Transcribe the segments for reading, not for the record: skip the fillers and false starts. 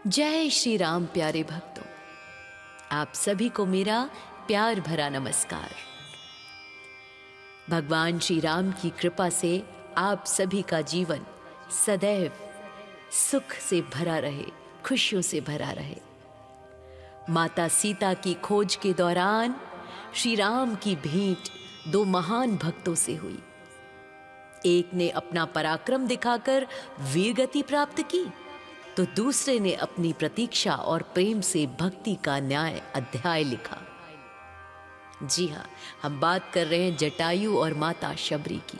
जय श्री राम प्यारे भक्तों, आप सभी को मेरा प्यार भरा नमस्कार। भगवान श्री राम की कृपा से आप सभी का जीवन सदैव सुख से भरा रहे, खुशियों से भरा रहे। माता सीता की खोज के दौरान श्री राम की भेंट दो महान भक्तों से हुई। एक ने अपना पराक्रम दिखाकर वीरगति प्राप्त की, तो दूसरे ने अपनी प्रतीक्षा और प्रेम से भक्ति का न्याय अध्याय लिखा। जी हाँ, हम बात कर रहे हैं जटायु और माता शबरी की।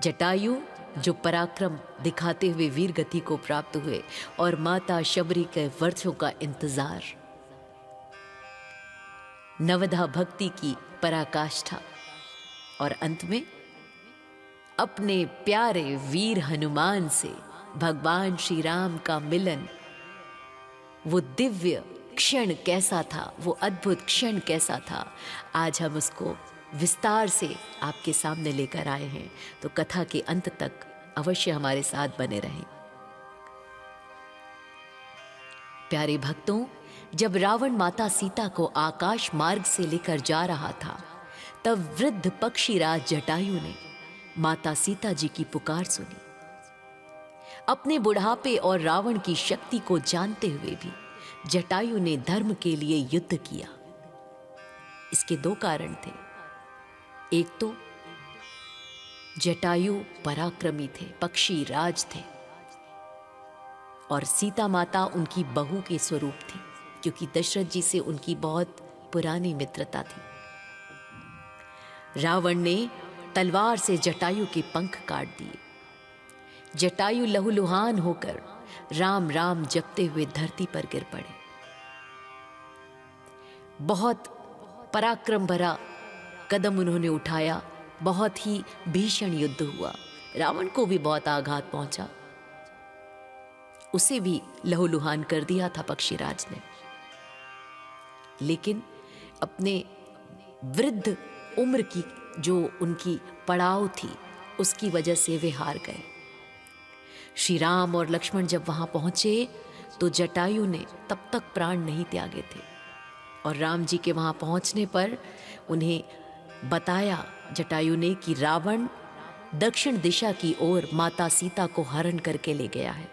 जटायु जो पराक्रम दिखाते हुए वीर गति को प्राप्त हुए, और माता शबरी के वर्षों का इंतजार। नवधा भक्ति की पराकाष्ठा, और अंत में अपने प्यारे वीर हनुमान से भगवान श्री राम का मिलन। वो दिव्य क्षण कैसा था, वो अद्भुत क्षण कैसा था, आज हम उसको विस्तार से आपके सामने लेकर आए हैं। तो कथा के अंत तक अवश्य हमारे साथ बने रहें। प्यारे भक्तों, जब रावण माता सीता को आकाश मार्ग से लेकर जा रहा था, तब वृद्ध पक्षीराज जटायु ने माता सीता जी की पुकार सुनी। अपने बुढ़ापे और रावण की शक्ति को जानते हुए भी जटायु ने धर्म के लिए युद्ध किया। इसके दो कारण थे। एक तो जटायु पराक्रमी थे, पक्षी राज थे, और सीता माता उनकी बहू के स्वरूप थी, क्योंकि दशरथ जी से उनकी बहुत पुरानी मित्रता थी। रावण ने तलवार से जटायु के पंख काट दिए। जटायु लहूलुहान होकर राम राम जपते हुए धरती पर गिर पड़े। बहुत पराक्रम भरा कदम उन्होंने उठाया। बहुत ही भीषण युद्ध हुआ। रावण को भी बहुत आघात पहुंचा, उसे भी लहूलुहान कर दिया था पक्षीराज ने। लेकिन अपने वृद्ध उम्र की जो उनकी पड़ाव थी, उसकी वजह से वे हार गए। श्री राम और लक्ष्मण जब वहां पहुंचे, तो जटायु ने तब तक प्राण नहीं त्यागे थे, और राम जी के वहां पहुंचने पर उन्हें बताया जटायु ने कि रावण दक्षिण दिशा की ओर माता सीता को हरण करके ले गया है,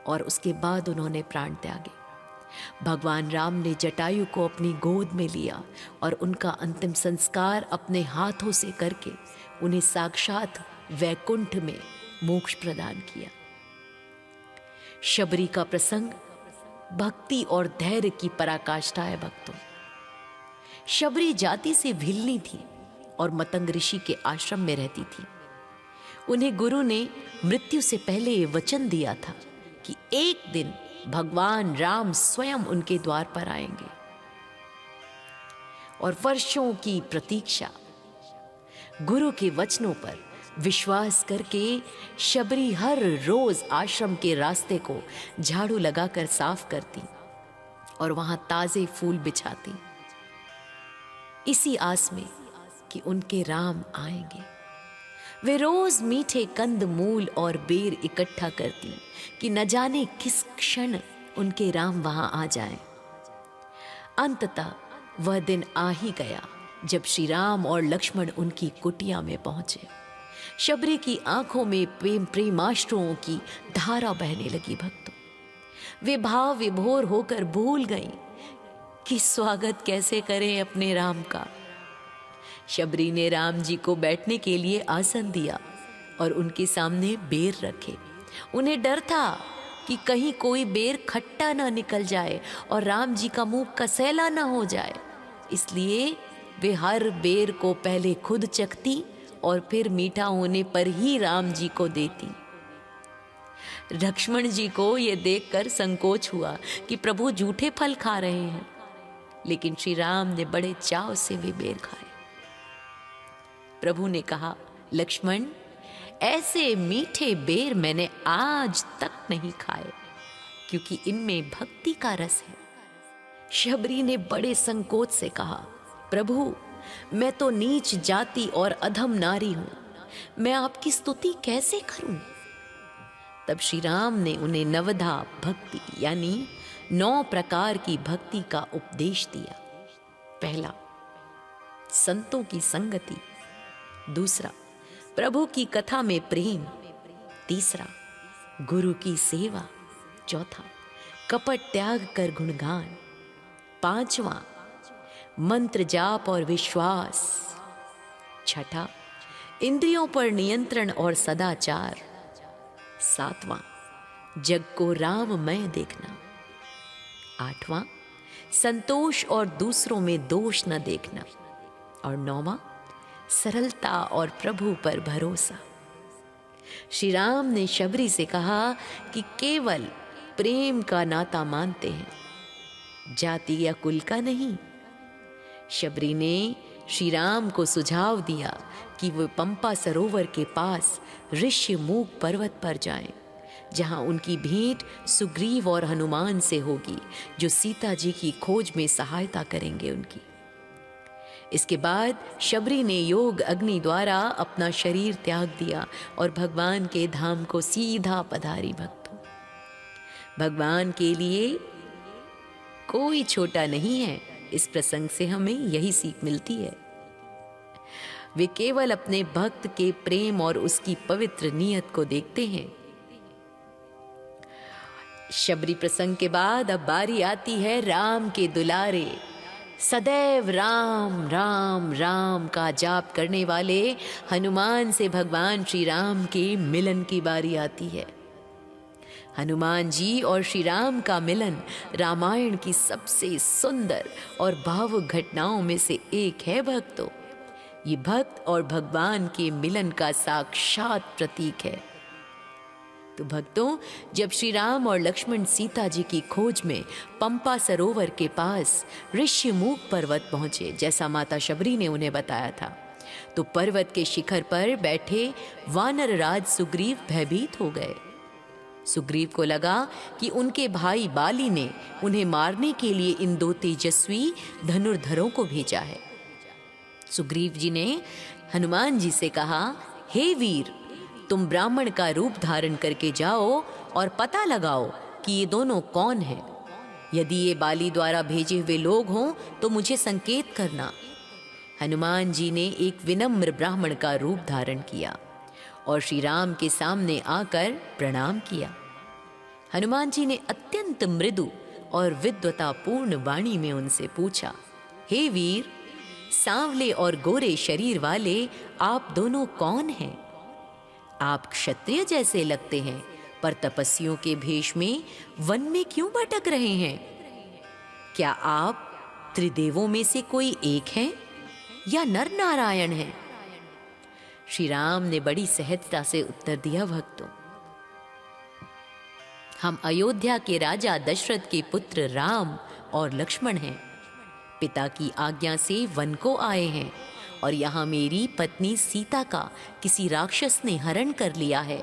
और उसके बाद उन्होंने प्राण त्यागे। भगवान राम ने जटायु को अपनी गोद में लिया और उनका अंतिम संस्कार अपने हाथों से करके उन्हें साक्षात वैकुंठ में मोक्ष प्रदान किया। शबरी का प्रसंग भक्ति और धैर्य की पराकाष्ठा है भक्तों। शबरी जाति से भिल्ली थी और मतंग ऋषि के आश्रम में रहती थी। उन्हें गुरु ने मृत्यु से पहले ये वचन दिया था कि एक दिन भगवान राम स्वयं उनके द्वार पर आएंगे, और वर्षों की प्रतीक्षा, गुरु के वचनों पर विश्वास करके शबरी हर रोज आश्रम के रास्ते को झाड़ू लगाकर साफ करती और वहां ताजे फूल बिछाती, इसी आस में कि उनके राम आएंगे। वे रोज मीठे कंद मूल और बेर इकट्ठा करती कि न जाने किस क्षण उनके राम वहां आ जाएं। अंततः वह दिन आ ही गया जब श्री राम और लक्ष्मण उनकी कुटिया में पहुंचे। शबरी की आंखों में प्रेमाश्रुओं की धारा बहने लगी भक्तों। वे भाव विभोर होकर भूल गईं कि स्वागत कैसे करें अपने राम का। शबरी ने राम जी को बैठने के लिए आसन दिया और उनके सामने बेर रखे। उन्हें डर था कि कहीं कोई बेर खट्टा ना निकल जाए और राम जी का मुंह कसैला ना हो जाए, इसलिए वे हर बेर को पहले खुद चखती और फिर मीठा होने पर ही राम जी को देती। लक्ष्मण जी को यह देखकर संकोच हुआ कि प्रभु जूठे फल खा रहे हैं, लेकिन श्री राम ने बड़े चाव से वे बेर खाए। प्रभु ने कहा, लक्ष्मण, ऐसे मीठे बेर मैंने आज तक नहीं खाए, क्योंकि इनमें भक्ति का रस है। शबरी ने बड़े संकोच से कहा, प्रभु, मैं तो नीच जाति और अधम नारी हूं, मैं आपकी स्तुति कैसे करूं? तब श्री राम ने उन्हें नवधा भक्ति यानी 9 प्रकार की भक्ति का उपदेश दिया। पहला, संतों की संगति। दूसरा, प्रभु की कथा में प्रेम। तीसरा, गुरु की सेवा। चौथा, कपट त्याग कर गुणगान। पांचवा, मंत्र जाप और विश्वास। छठा, इंद्रियों पर नियंत्रण और सदाचार। सातवां, जग को राममय देखना। आठवां, संतोष और दूसरों में दोष न देखना। और नौवां, सरलता और प्रभु पर भरोसा। श्री राम ने शबरी से कहा कि केवल प्रेम का नाता मानते हैं, जाति या कुल का नहीं। शबरी ने श्री राम को सुझाव दिया कि वे पंपा सरोवर के पास ऋष्यमूक पर्वत पर जाएं, जहां उनकी भेंट सुग्रीव और हनुमान से होगी, जो सीता जी की खोज में सहायता करेंगे उनकी। इसके बाद शबरी ने योग अग्नि द्वारा अपना शरीर त्याग दिया और भगवान के धाम को सीधा पधारी। भक्तों, भगवान के लिए कोई छोटा नहीं है। इस प्रसंग से हमें यही सीख मिलती है। वे केवल अपने भक्त के प्रेम और उसकी पवित्र नीयत को देखते हैं। शबरी प्रसंग के बाद अब बारी आती है राम के दुलारे, सदैव राम राम राम का जाप करने वाले हनुमान से भगवान श्री राम के मिलन की बारी आती है। हनुमान जी और श्री राम का मिलन रामायण की सबसे सुंदर और भावुक घटनाओं में से एक है। भक्तों, ये भक्त और भगवान के मिलन का साक्षात प्रतीक है। तो भक्तों, जब श्री राम और लक्ष्मण सीता जी की खोज में पंपा सरोवर के पास ऋष्यमूक पर्वत पहुंचे, जैसा माता शबरी ने उन्हें बताया था, तो पर्वत के शिखर पर बैठे वानर राज सुग्रीव भयभीत हो गए। सुग्रीव को लगा कि उनके भाई बाली ने उन्हें मारने के लिए इन 2 तेजस्वी धनुर्धरों को भेजा है। सुग्रीव जी ने हनुमान जी से कहा, हे वीर, तुम ब्राह्मण का रूप धारण करके जाओ और पता लगाओ कि ये दोनों कौन हैं। यदि ये बाली द्वारा भेजे हुए लोग हों तो मुझे संकेत करना। हनुमान जी ने एक विनम्र ब्राह्मण का रूप धारण किया और श्री राम के सामने आकर प्रणाम किया। हनुमान जी ने अत्यंत मृदु और विद्वतापूर्ण वाणी में उनसे पूछा, हे वीर, सांवले और गोरे शरीर वाले आप दोनों कौन हैं? आप क्षत्रिय जैसे लगते हैं, पर तपस्वियों के भेष में वन में क्यों भटक रहे हैं? क्या आप त्रिदेवों में से कोई एक हैं या नर नारायण हैं? श्री राम ने बड़ी सहजता से उत्तर दिया, भक्तों, हम अयोध्या के राजा दशरथ के पुत्र राम और लक्ष्मण हैं। पिता की आज्ञा से वन को आए हैं और यहाँ मेरी पत्नी सीता का किसी राक्षस ने हरण कर लिया है।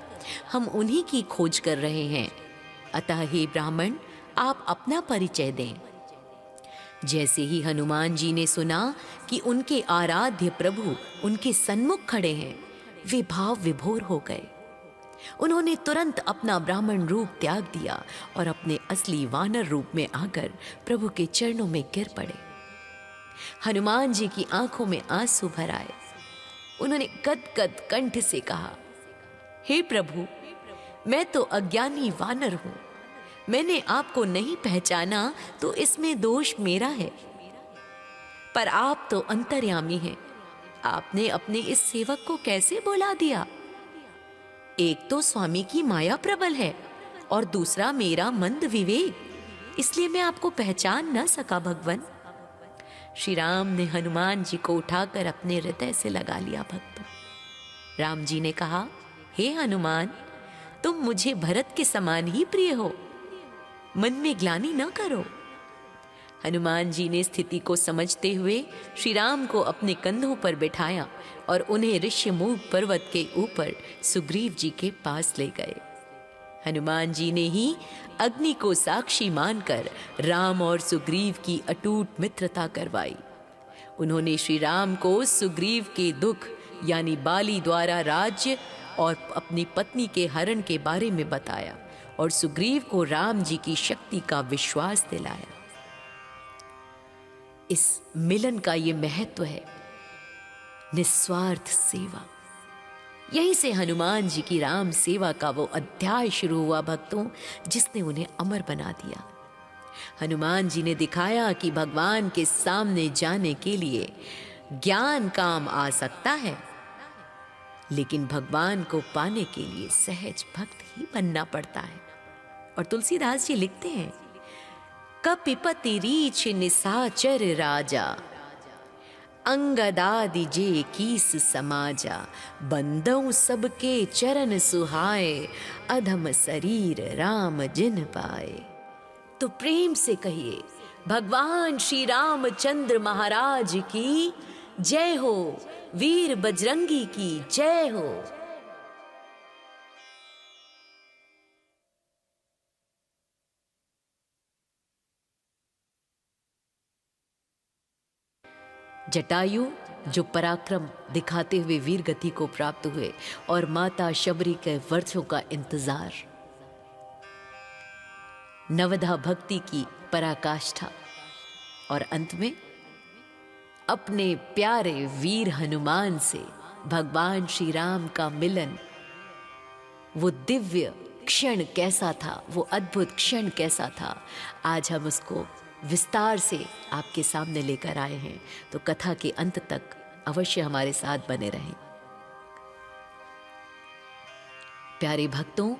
हम उन्हीं की खोज कर रहे हैं। अतः हे ब्राह्मण, आप अपना परिचय दें। जैसे ही हनुमान जी ने सुना कि उनके आराध्य प्रभु उनके सन्मुख खड़े हैं, वे भाव विभोर हो गए। उन्होंने तुरंत अपना ब्राह्मण रूप त्याग दिया और अपने असली वानर रूप में आकर प्रभु के चरणों में गिर पड़े। हनुमान जी की आंखों में आंसू भर आए। उन्होंने गदगद कंठ से कहा, हे प्रभु, मैं तो अज्ञानी वानर हूं। मैंने आपको नहीं पहचाना तो इसमें दोष मेरा है, पर आप तो अंतर्यामी हैं। आपने अपने इस सेवक को कैसे बुला दिया? एक तो स्वामी की माया प्रबल है और दूसरा मेरा मंद विवेक, इसलिए मैं आपको पहचान न सका। भगवान श्री राम ने हनुमान जी को उठाकर अपने हृदय से लगा लिया। भक्तों, राम जी ने कहा, हे हनुमान, तुम मुझे भरत के समान ही प्रिय हो, मन में ग्लानि न करो। हनुमान जी ने स्थिति को समझते हुए श्री राम को अपने कंधों पर बिठाया और उन्हें ऋष्यमूक पर्वत के ऊपर सुग्रीव जी के पास ले गए। हनुमान जी ने ही अग्नि को साक्षी मानकर राम और सुग्रीव की अटूट मित्रता करवाई। उन्होंने श्री राम को सुग्रीव के दुख यानी बाली द्वारा राज्य और अपनी पत्नी के हरण के बारे में बताया और सुग्रीव को राम जी की शक्ति का विश्वास दिलाया। इस मिलन का ये महत्व है, निस्वार्थ सेवा। यहीं से हनुमान जी की राम सेवा का वो अध्याय शुरू हुआ भक्तों, जिसने उन्हें अमर बना दिया। हनुमान जी ने दिखाया कि भगवान के सामने जाने के लिए ज्ञान काम आ सकता है, लेकिन भगवान को पाने के लिए सहज भक्त ही बनना पड़ता है। और तुलसीदास जी लिखते हैं, कपिपति रीछ निसाचर राजा, अंगदादि जे कीस समाजा, बंदौ सबके चरण सुहाए, अधम शरीर राम जिन पाए। तो प्रेम से कहिए, भगवान श्री रामचंद्र महाराज की जय हो, वीर बजरंगी की जय हो। जटायु जो पराक्रम दिखाते हुए वीर गति को प्राप्त हुए और माता शबरी के वर्षों का इंतजार, नवधा भक्ति की पराकाष्ठा और अंत में अपने प्यारे वीर हनुमान से भगवान श्री राम का मिलन। वो दिव्य क्षण कैसा था, वो अद्भुत क्षण कैसा था, आज हम उसको विस्तार से आपके सामने लेकर आए हैं। तो कथा के अंत तक अवश्य हमारे साथ बने रहें। प्यारे भक्तों,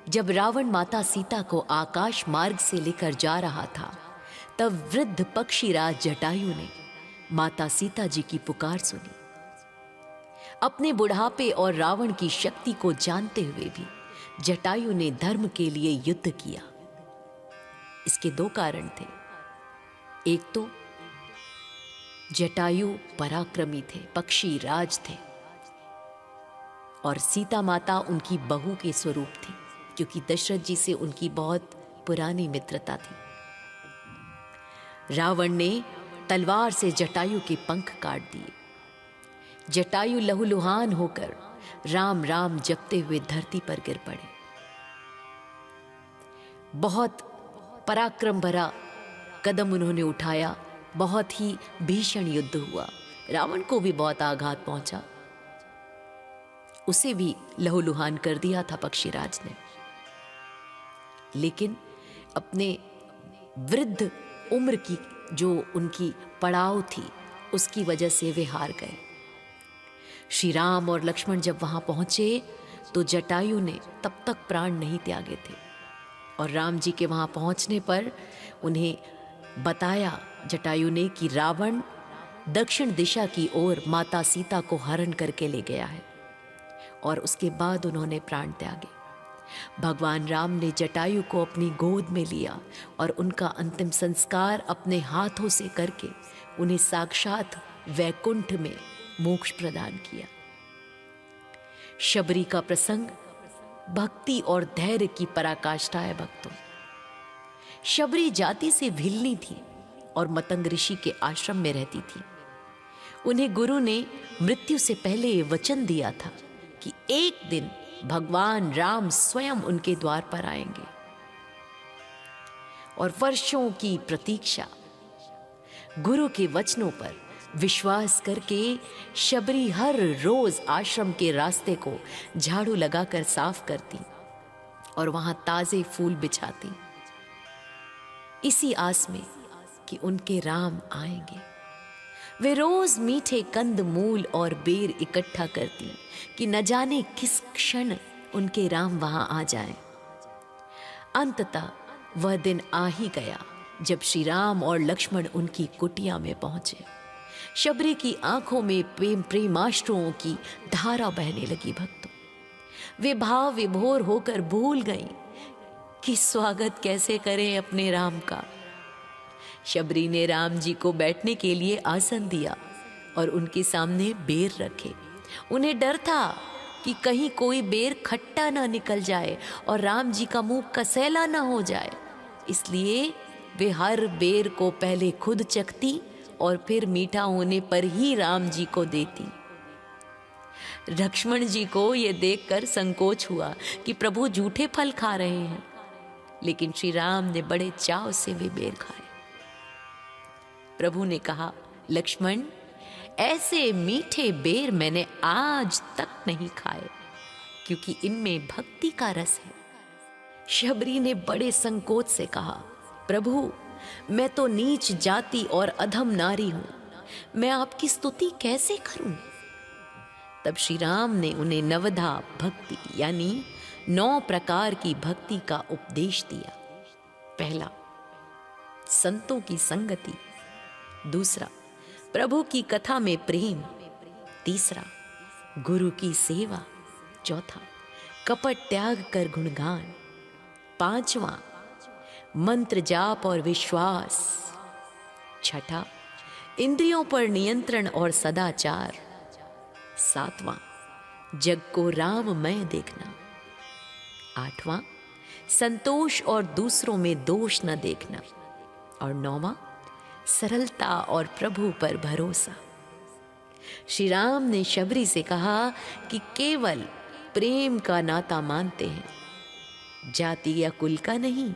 जब रावण माता सीता को आकाश मार्ग से लेकर जा रहा था, तब वृद्ध पक्षीराज जटायु ने माता सीता जी की पुकार सुनी। अपने बुढ़ापे और रावण की शक्ति को जानते हुए भी जटायु ने धर्म के लिए युद्ध किया। इसके दो कारण थे। एक तो जटायु पराक्रमी थे, पक्षी राज थे, और सीता माता उनकी बहू के स्वरूप थी, क्योंकि दशरथ जी से उनकी बहुत पुरानी मित्रता थी। रावण ने तलवार से जटायु के पंख काट दिए। जटायु लहूलुहान होकर राम राम जपते हुए धरती पर गिर पड़े। बहुत पराक्रम भरा कदम उन्होंने उठाया, बहुत ही भीषण युद्ध हुआ। रावण को भी बहुत आघात पहुंचा, उसे भी लहूलुहान कर दिया था पक्षीराज ने। लेकिन अपने वृद्ध उम्र की जो उनकी पड़ाव थी, उसकी वजह से वे हार गए। श्री राम और लक्ष्मण जब वहां पहुंचे तो जटायु ने तब तक प्राण नहीं त्यागे थे, और राम जी के वहां पहुंचने पर उन्हें बताया जटायु ने कि रावण दक्षिण दिशा की ओर माता सीता को हरण करके ले गया है, और उसके बाद उन्होंने प्राण त्यागे। भगवान राम ने जटायु को अपनी गोद में लिया और उनका अंतिम संस्कार अपने हाथों से करके उन्हें साक्षात वैकुंठ में मोक्ष प्रदान किया। शबरी का प्रसंग भक्ति और धैर्य की पराकाष्ठा है भक्तों। शबरी जाति से भिल्ली थी और मतंग ऋषि के आश्रम में रहती थी। उन्हें गुरु ने मृत्यु से पहले ये वचन दिया था कि एक दिन भगवान राम स्वयं उनके द्वार पर आएंगे, और वर्षों की प्रतीक्षा, गुरु के वचनों पर विश्वास करके शबरी हर रोज आश्रम के रास्ते को झाड़ू लगाकर साफ करती और वहां ताजे फूल बिछाती, इसी आस में कि उनके राम आएंगे। वे रोज मीठे कंद मूल और बेर इकट्ठा करती कि न जाने किस क्षण उनके राम वहां आ जाएं। अंततः वह दिन आ ही गया जब श्री राम और लक्ष्मण उनकी कुटिया में पहुंचे। शबरी की आंखों में प्रेमाश्रुओं की धारा बहने लगी भक्तों। वे भाव विभोर होकर भूल गईं कि स्वागत कैसे करें अपने राम का। शबरी ने राम जी को बैठने के लिए आसन दिया और उनके सामने बेर रखे। उन्हें डर था कि कहीं कोई बेर खट्टा ना निकल जाए और राम जी का मुंह कसैला ना हो जाए, इसलिए वे हर बेर को पहले खुद चखती और फिर मीठा होने पर ही राम जी को देती। लक्ष्मण जी को ये देखकर संकोच हुआ कि प्रभु जूठे फल खा रहे हैं, लेकिन श्री राम ने बड़े चाव से वे बेर खाए। प्रभु ने कहा, लक्ष्मण, ऐसे मीठे बेर मैंने आज तक नहीं खाए, क्योंकि इनमें भक्ति का रस है। शबरी ने बड़े संकोच से कहा, प्रभु, मैं तो नीच जाति और अधम नारी हूं, मैं आपकी स्तुति कैसे करूं? तब श्री राम ने उन्हें नवधा भक्ति यानी 9 प्रकार की भक्ति का उपदेश दिया। पहला, संतों की संगति। दूसरा, प्रभु की कथा में प्रेम। तीसरा, गुरु की सेवा। चौथा, कपट त्याग कर गुणगान। पांचवा, मंत्र जाप और विश्वास। छठा, इंद्रियों पर नियंत्रण और सदाचार। सातवां, जग को राममय देखना। आठवां, संतोष और दूसरों में दोष न देखना। और 9वां, सरलता और प्रभु पर भरोसा। श्री राम ने शबरी से कहा कि केवल प्रेम का नाता मानते हैं, जाति या कुल का नहीं।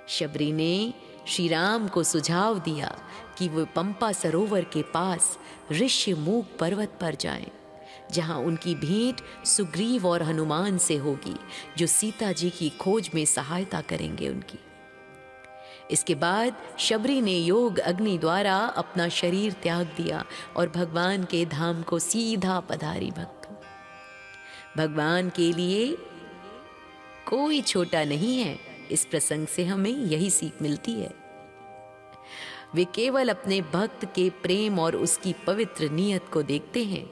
शबरी ने श्री राम को सुझाव दिया कि वे पंपा सरोवर के पास ऋष्यमूक पर्वत पर जाएं, जहां उनकी भेंट सुग्रीव और हनुमान से होगी, जो सीता जी की खोज में सहायता करेंगे उनकी। इसके बाद शबरी ने योग अग्नि द्वारा अपना शरीर त्याग दिया और भगवान के धाम को सीधा पधारी। भक्तों, भगवान के लिए कोई छोटा नहीं है। इस प्रसंग से हमें यही सीख मिलती है। वे केवल अपने भक्त के प्रेम और उसकी पवित्र नीयत को देखते हैं।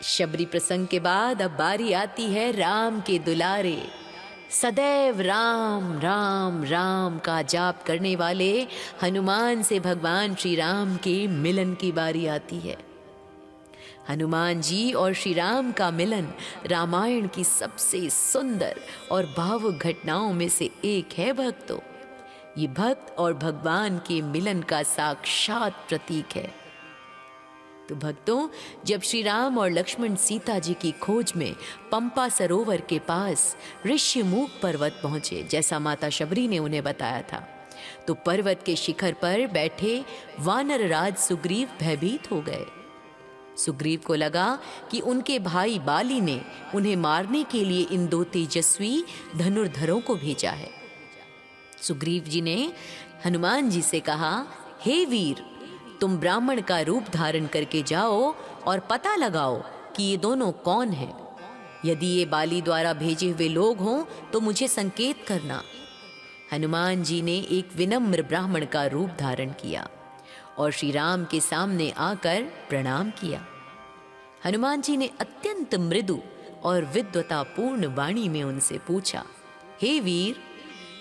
शबरी प्रसंग के बाद अब बारी आती है राम के दुलारे, सदैव राम राम राम का जाप करने वाले हनुमान से भगवान श्री राम के मिलन की बारी आती है। हनुमान जी और श्री राम का मिलन रामायण की सबसे सुंदर और भावुक घटनाओं में से एक है। भक्तों, ये भक्त और भगवान के मिलन का साक्षात प्रतीक है। तो भक्तों, जब श्री राम और लक्ष्मण सीता जी की खोज में पंपा सरोवर के पास ऋष्यमूक पर्वत पहुंचे, जैसा माता शबरी ने उन्हें बताया था, तो पर्वत के शिखर पर बैठे वानर राज सुग्रीव भयभीत हो गए। सुग्रीव को लगा कि उनके भाई बाली ने उन्हें मारने के लिए इन 2 तेजस्वी धनुर्धरों को भेजा है। सुग्रीव जी ने हनुमान जी से कहा, हे वीर, तुम ब्राह्मण का रूप धारण करके जाओ और पता लगाओ कि ये दोनों कौन हैं। यदि ये बाली द्वारा भेजे हुए लोग हों तो मुझे संकेत करना। हनुमान जी ने एक विनम्र ब्राह्मण का रूप धारण किया और श्री राम के सामने आकर प्रणाम किया। हनुमान जी ने अत्यंत मृदु और विद्वतापूर्ण वाणी में उनसे पूछा, हे वीर,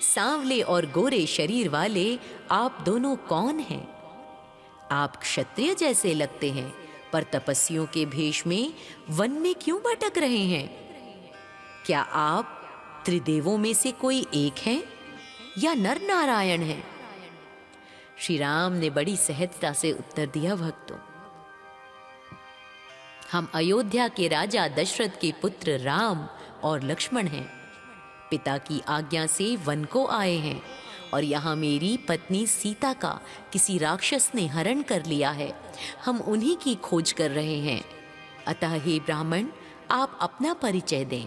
सांवले और गोरे शरीर वाले आप दोनों कौन हैं? आप क्षत्रिय जैसे लगते हैं, पर तपस्वियों के भेष में वन में क्यों भटक रहे हैं? क्या आप त्रिदेवों में से कोई एक हैं या नर नारायण हैं? श्री राम ने बड़ी सहजता से उत्तर दिया, भक्तों, हम अयोध्या के राजा दशरथ के पुत्र राम और लक्ष्मण हैं। पिता की आज्ञा से वन को आए हैं और यहाँ मेरी पत्नी सीता का किसी राक्षस ने हरण कर लिया है। हम उन्हीं की खोज कर रहे हैं। अतः हे ब्राह्मण, आप अपना परिचय दें।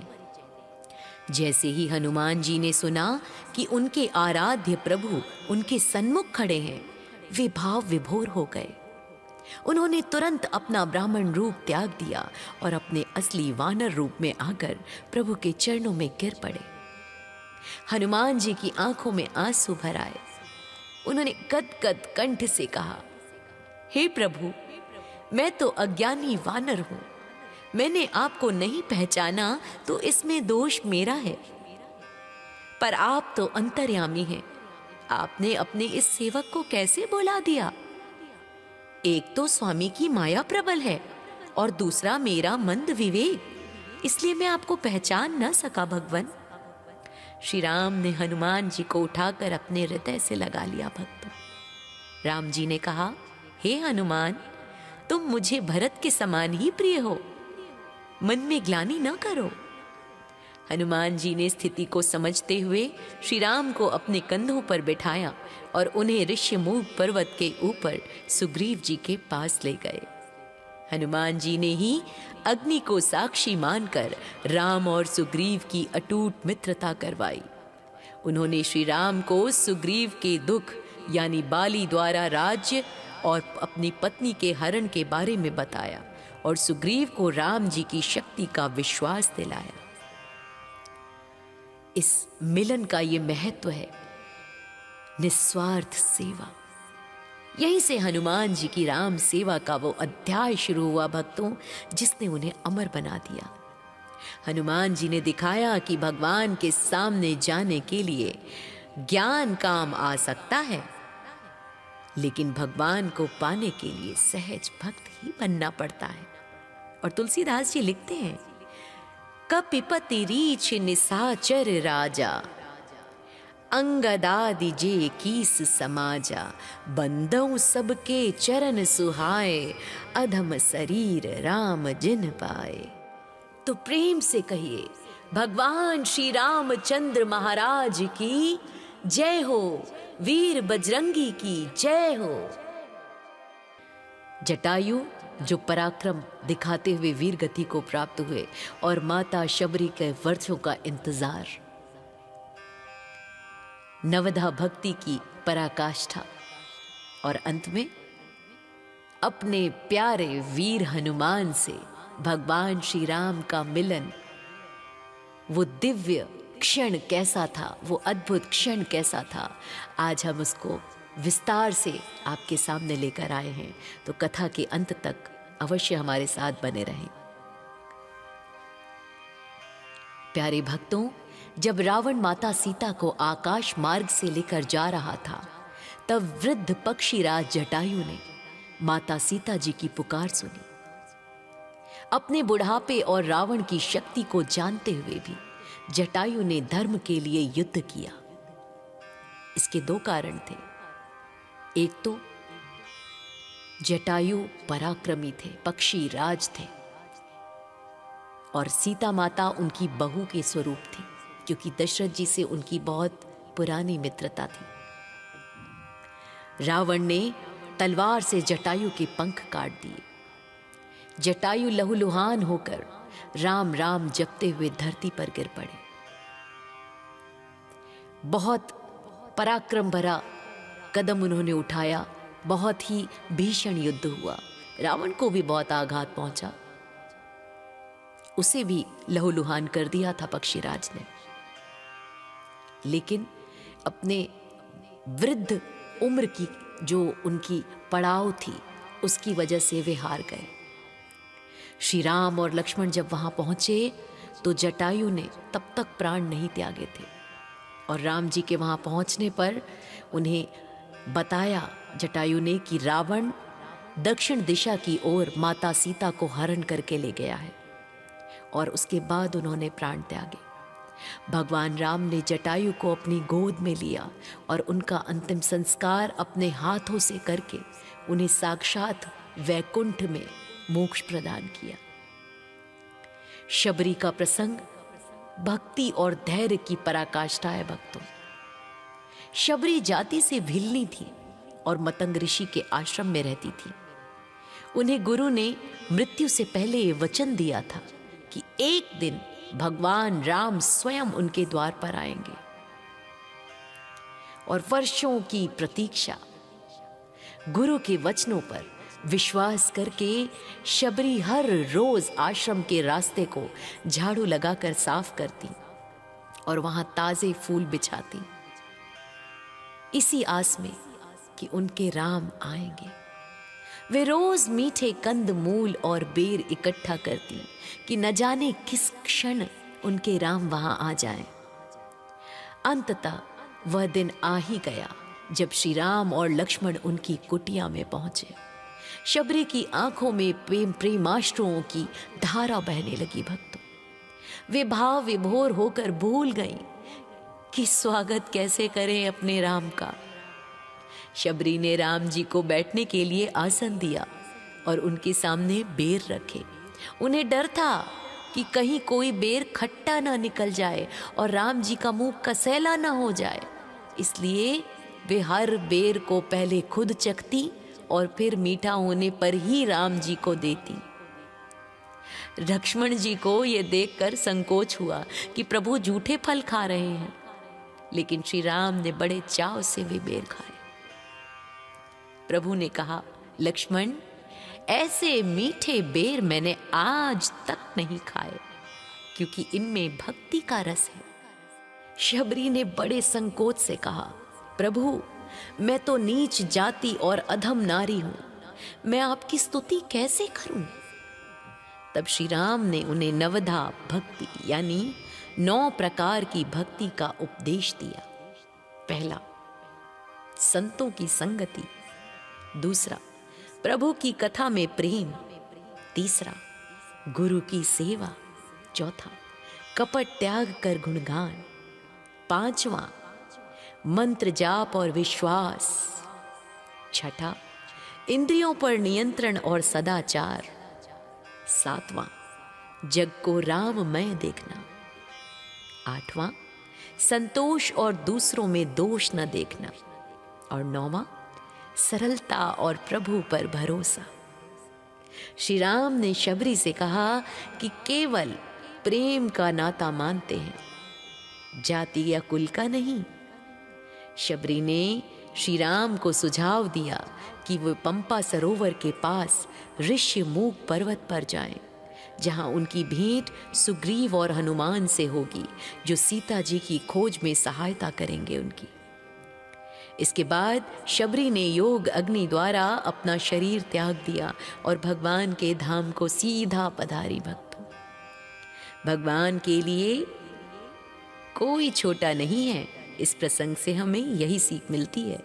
जैसे ही हनुमान जी ने सुना कि उनके आराध्य प्रभु उनके सन्मुख खड़े हैं, वे भाव विभोर हो गए। उन्होंने तुरंत अपना ब्राह्मण रूप त्याग दिया और अपने असली वानर रूप में आकर प्रभु के चरणों में गिर पड़े। हनुमान जी की आंखों में आंसू भर आए। उन्होंने गदगद कंठ से कहा, हे प्रभु, मैं तो अज्ञानी वानर हूं। मैंने आपको नहीं पहचाना तो इसमें दोष मेरा है, पर आप तो अंतर्यामी हैं। आपने अपने इस सेवक को कैसे बुला दिया? एक तो स्वामी की माया प्रबल है और दूसरा मेरा मंद विवेक, इसलिए मैं आपको पहचान न सका। भगवान श्री राम ने हनुमान जी को उठाकर अपने हृदय से लगा लिया। भक्तों, राम जी ने कहा, हे हनुमान, तुम मुझे भरत के समान ही प्रिय हो, मन में ग्लानि न करो। हनुमान जी ने स्थिति को समझते हुए श्री राम को अपने कंधों पर बिठाया और उन्हें ऋष्यमूक पर्वत के ऊपर सुग्रीव जी के पास ले गए। हनुमान जी ने ही अग्नि को साक्षी मानकर राम और सुग्रीव की अटूट मित्रता करवाई। उन्होंने श्री राम को सुग्रीव के दुख यानी बाली द्वारा राज्य और अपनी पत्नी के हरण के बारे में बताया और सुग्रीव को राम जी की शक्ति का विश्वास दिलाया। इस मिलन का ये महत्व है, निस्वार्थ सेवा। यहीं से हनुमान जी की राम सेवा का वो अध्याय शुरू हुआ भक्तों, जिसने उन्हें अमर बना दिया। हनुमान जी ने दिखाया कि भगवान के सामने जाने के लिए ज्ञान काम आ सकता है, लेकिन भगवान को पाने के लिए सहज भक्त ही बनना पड़ता है। और तुलसीदास जी लिखते हैं, कपिपति रीछ निसाचर राजा, अंगदादि जे कीस समाजा, बंदौ सबके चरण सुहाए, अधम शरीर राम जिन पाए। तो प्रेम से कहिए, भगवान श्री रामचंद्र महाराज की जय हो, वीर बजरंगी की जय हो। जटायु जो पराक्रम दिखाते हुए वीर गति को प्राप्त हुए और माता शबरी के वर्षों का इंतजार, नवधा भक्ति की पराकाष्ठा और अंत में अपने प्यारे वीर हनुमान से भगवान श्री राम का मिलन। वो दिव्य क्षण कैसा था, वो अद्भुत क्षण कैसा था, आज हम उसको विस्तार से आपके सामने लेकर आए हैं। तो कथा के अंत तक अवश्य हमारे साथ बने रहें। प्यारे भक्तों, जब रावण माता सीता को आकाश मार्ग से लेकर जा रहा था, तब वृद्ध पक्षीराज जटायु ने माता सीता जी की पुकार सुनी। अपने बुढ़ापे और रावण की शक्ति को जानते हुए भी जटायु ने धर्म के लिए युद्ध किया। इसके दो कारण थे। एक तो जटायु पराक्रमी थे, पक्षी राज थे, और सीता माता उनकी बहू के स्वरूप थी, क्योंकि दशरथ जी से उनकी बहुत पुरानी मित्रता थी। रावण ने तलवार से जटायु के पंख काट दिए। जटायु लहूलुहान होकर राम राम जपते हुए धरती पर गिर पड़े। बहुत पराक्रम भरा कदम उन्होंने उठाया, बहुत ही भीषण युद्ध हुआ। रावण को भी बहुत आघात पहुंचा, उसे भी लहूलुहान कर दिया था पक्षीराज ने। लेकिन अपने वृद्ध उम्र की जो उनकी पड़ाव थी, उसकी वजह से वे हार गए। श्री राम और लक्ष्मण जब वहां पहुंचे तो जटायु ने तब तक प्राण नहीं त्यागे थे, और राम जी के वहां पहुंचने पर उन्हें बताया जटायु ने कि रावण दक्षिण दिशा की ओर माता सीता को हरण करके ले गया है, और उसके बाद उन्होंने प्राण त्यागे। भगवान राम ने जटायु को अपनी गोद में लिया और उनका अंतिम संस्कार अपने हाथों से करके उन्हें साक्षात वैकुंठ में मोक्ष प्रदान किया। शबरी का प्रसंग भक्ति और धैर्य की पराकाष्ठा है भक्तों। शबरी जाति से भिल्ली थी और मतंग ऋषि के आश्रम में रहती थी। उन्हें गुरु ने मृत्यु से पहले ये वचन दिया था कि एक दिन भगवान राम स्वयं उनके द्वार पर आएंगे, और वर्षों की प्रतीक्षा, गुरु के वचनों पर विश्वास करके शबरी हर रोज आश्रम के रास्ते को झाड़ू लगाकर साफ करती और वहां ताजे फूल बिछाती, इसी आस में कि उनके राम आएंगे। वे रोज मीठे कंद मूल और बेर इकट्ठा करती कि न जाने किस क्षण उनके राम वहां आ जाएं। अंततः वह दिन आ ही गया जब श्री राम और लक्ष्मण उनकी कुटिया में पहुंचे। शबरी की आंखों में प्रेमाश्रुओं की धारा बहने लगी भक्तों। वे भाव विभोर होकर भूल गईं कि स्वागत कैसे करें अपने राम का। शबरी ने राम जी को बैठने के लिए आसन दिया और उनके सामने बेर रखे। उन्हें डर था कि कहीं कोई बेर खट्टा ना निकल जाए और राम जी का मुंह कसैला ना हो जाए, इसलिए वे हर बेर को पहले खुद चखती और फिर मीठा होने पर ही राम जी को देती। लक्ष्मण जी को यह देखकर संकोच हुआ कि प्रभु जूठे फल खा रहे हैं, लेकिन श्री राम ने बड़े चाव से वे बेर खाए। प्रभु ने कहा, लक्ष्मण, ऐसे मीठे बेर मैंने आज तक नहीं खाए, क्योंकि इनमें भक्ति का रस है। शबरी ने बड़े संकोच से कहा, प्रभु, मैं तो नीच जाति और अधम नारी हूं, मैं आपकी स्तुति कैसे करूं? तब श्री राम ने उन्हें नवधा भक्ति यानी 9 प्रकार की भक्ति का उपदेश दिया। पहला, संतों की संगति। दूसरा, प्रभु की कथा में प्रेम। तीसरा, गुरु की सेवा। चौथा, कपट त्याग कर गुणगान। पांचवा, मंत्र जाप और विश्वास। छठा, इंद्रियों पर नियंत्रण और सदाचार। सातवां, जग को राममय देखना। आठवां, संतोष और दूसरों में दोष न देखना। और 9वां, सरलता और प्रभु पर भरोसा। श्री राम ने शबरी से कहा कि केवल प्रेम का नाता मानते हैं, जाति या कुल का नहीं। शबरी ने श्री राम को सुझाव दिया कि वे पंपा सरोवर के पास ऋष्यमूक पर्वत पर जाएं, जहां उनकी भेंट सुग्रीव और हनुमान से होगी, जो सीता जी की खोज में सहायता करेंगे उनकी। इसके बाद शबरी ने योग अग्नि द्वारा अपना शरीर त्याग दिया और भगवान के धाम को सीधा पधारी। भक्तों, भगवान के लिए कोई छोटा नहीं है। इस प्रसंग से हमें यही सीख मिलती है।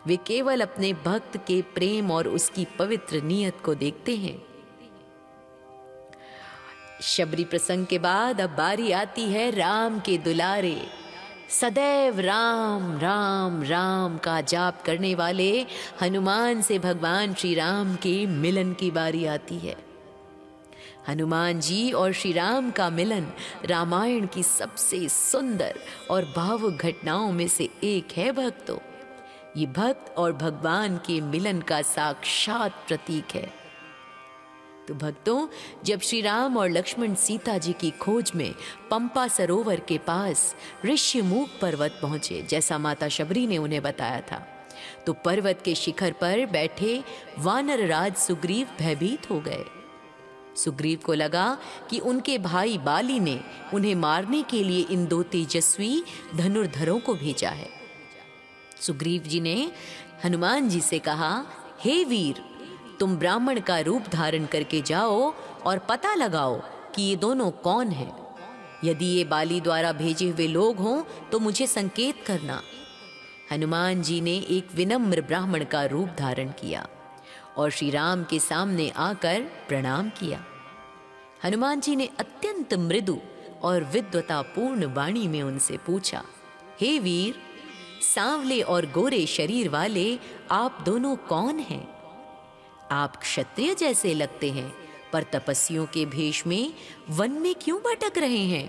वे केवल अपने भक्त के प्रेम और उसकी पवित्र नियत को देखते हैं। शबरी प्रसंग के बाद अब बारी आती है राम के दुलारे, सदैव राम राम राम का जाप करने वाले हनुमान से भगवान श्री राम के मिलन की बारी आती है। हनुमान जी और श्री राम का मिलन रामायण की सबसे सुंदर और भावुक घटनाओं में से एक है। भक्तों, ये भक्त और भगवान के मिलन का साक्षात प्रतीक है। तो भक्तों, जब श्री राम और लक्ष्मण सीता जी की खोज में पंपा सरोवर के पास ऋष्यमूक पर्वत पहुंचे, जैसा माता शबरी ने उन्हें बताया था, तो पर्वत के शिखर पर बैठे वानर राज सुग्रीव भयभीत हो गए। सुग्रीव को लगा कि उनके भाई बाली ने उन्हें मारने के लिए इन 2 तेजस्वी धनुर्धरों को भेजा है। सुग्रीव जी ने हनुमान जी से कहा, हे वीर, तुम ब्राह्मण का रूप धारण करके जाओ और पता लगाओ कि ये दोनों कौन हैं। यदि ये बाली द्वारा भेजे हुए लोग हों तो मुझे संकेत करना। हनुमान जी ने एक विनम्र ब्राह्मण का रूप धारण किया और श्री राम के सामने आकर प्रणाम किया। हनुमान जी ने अत्यंत मृदु और विद्वतापूर्ण वाणी में उनसे पूछा, हे वीर, सांवले और गोरे शरीर वाले आप दोनों कौन हैं? आप क्षत्रिय जैसे लगते हैं, पर तपस्वियों के भेष में वन में क्यों भटक रहे हैं?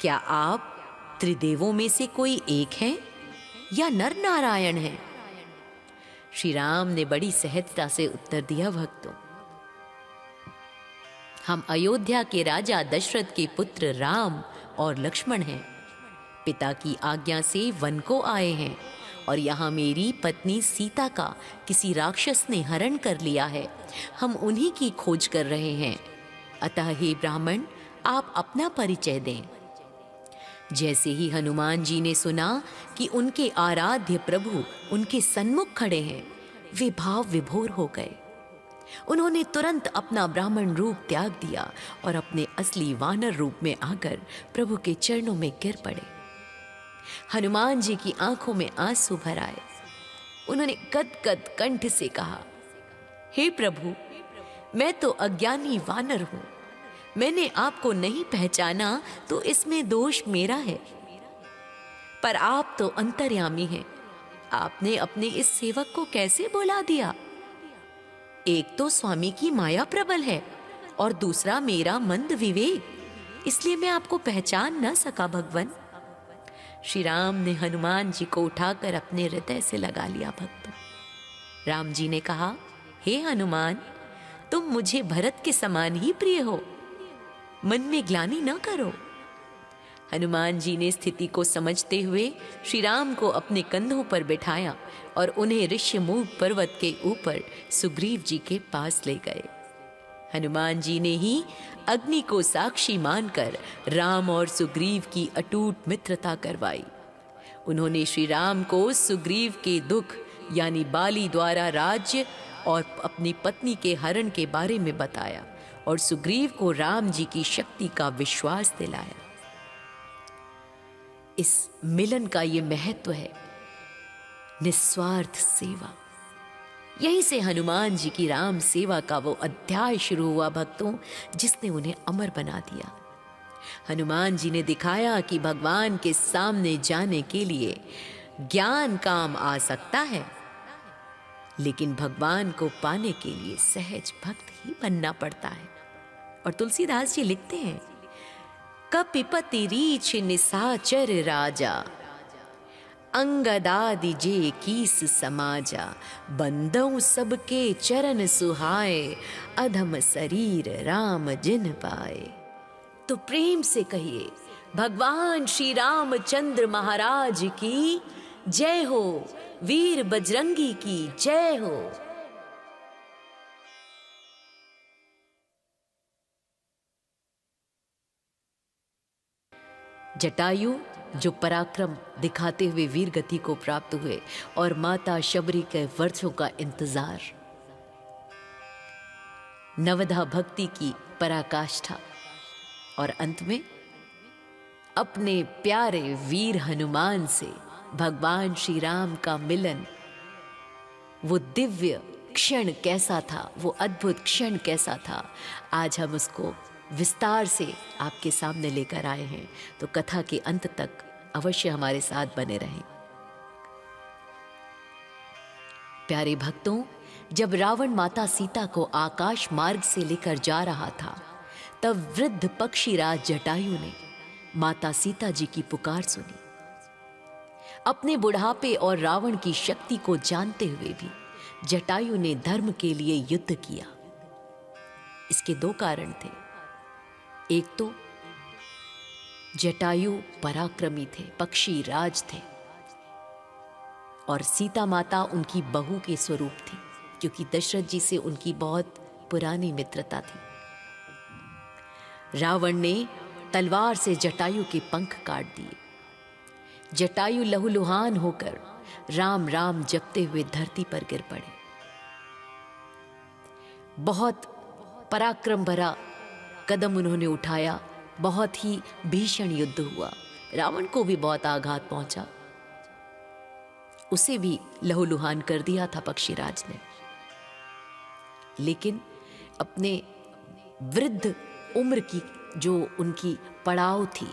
क्या आप त्रिदेवों में से कोई एक हैं या नर नारायण हैं? श्री राम ने बड़ी सहजता से उत्तर दिया, भक्तों, हम अयोध्या के राजा दशरथ के पुत्र राम और लक्ष्मण हैं। पिता की आज्ञा से वन को आए हैं और यहाँ मेरी पत्नी सीता का किसी राक्षस ने हरण कर लिया है। हम उन्हीं की खोज कर रहे हैं। अतः हे ब्राह्मण, आप अपना परिचय दें। जैसे ही हनुमान जी ने सुना कि उनके आराध्य प्रभु उनके सन्मुख खड़े हैं, वे भाव विभोर हो गए। उन्होंने तुरंत अपना ब्राह्मण रूप त्याग दिया और अपने असली वानर रूप में आकर प्रभु के चरणों में गिर पड़े। हनुमान जी की आंखों में आंसू भर आए। उन्होंने गदगद कंठ से कहा, हे प्रभु, मैं तो अज्ञानी वानर हूं। मैंने आपको नहीं पहचाना तो इसमें दोष मेरा है, पर आप तो अंतर्यामी हैं। आपने अपने इस सेवक को कैसे बुला दिया? एक तो स्वामी की माया प्रबल है और दूसरा मेरा मंद विवेक, इसलिए मैं आपको पहचान न सका भगवन। श्री राम ने हनुमान जी को उठाकर अपने हृदय से लगा लिया। भक्तों, राम जी ने कहा, हे हनुमान, तुम मुझे भरत के समान ही प्रिय हो, मन में ग्लानि न करो। हनुमान जी ने स्थिति को समझते हुए श्री राम को अपने कंधों पर बिठाया और उन्हें ऋष्यमूक पर्वत के ऊपर सुग्रीव जी के पास ले गए। हनुमान जी ने ही अग्नि को साक्षी मानकर राम और सुग्रीव की अटूट मित्रता करवाई। उन्होंने श्री राम को सुग्रीव के दुख यानी बाली द्वारा राज्य और अपनी पत्नी के हरण के बारे में बताया और सुग्रीव को राम जी की शक्ति का विश्वास दिलाया। इस मिलन का ये महत्व है, निस्वार्थ सेवा। यहीं से हनुमान जी की राम सेवा का वो अध्याय शुरू हुआ भक्तों, जिसने उन्हें अमर बना दिया। हनुमान जी ने दिखाया कि भगवान के सामने जाने के लिए ज्ञान काम आ सकता है, लेकिन भगवान को पाने के लिए सहज भक्त ही बनना पड़ता है। और तुलसीदास जी लिखते हैं, कपिपति रीछ निसाचर राजा, अंगदादि जे कीस समाजा, बंदौ सबके चरण सुहाए, अधम शरीर राम जिन पाए। तो प्रेम से कहिए, भगवान श्री रामचंद्र महाराज की जय हो, वीर बजरंगी की जय हो। जटायु जो पराक्रम दिखाते हुए वीर गति को प्राप्त हुए और माता शबरी के वर्षों का इंतजार, नवधा भक्ति की पराकाष्ठा और अंत में अपने प्यारे वीर हनुमान से भगवान श्री राम का मिलन। वो दिव्य क्षण कैसा था, वो अद्भुत क्षण कैसा था, आज हम उसको विस्तार से आपके सामने लेकर आए हैं। तो कथा के अंत तक अवश्य हमारे साथ बने रहें। प्यारे भक्तों, जब रावण माता सीता को आकाश मार्ग से लेकर जा रहा था, तब वृद्ध पक्षीराज जटायु ने माता सीता जी की पुकार सुनी। अपने बुढ़ापे और रावण की शक्ति को जानते हुए भी जटायु ने धर्म के लिए युद्ध किया। इसके दो कारण थे। एक तो जटायु पराक्रमी थे, पक्षी राज थे, और सीता माता उनकी बहू के स्वरूप थी, क्योंकि दशरथ जी से उनकी बहुत पुरानी मित्रता थी। रावण ने तलवार से जटायु के पंख काट दिए। जटायु लहूलुहान होकर राम राम जपते हुए धरती पर गिर पड़े। बहुत पराक्रम भरा कदम उन्होंने उठाया, बहुत ही भीषण युद्ध हुआ। रावण को भी बहुत आघात पहुंचा, उसे भी लहूलुहान कर दिया था पक्षीराज ने। लेकिन अपने वृद्ध उम्र की जो उनकी पड़ाव थी,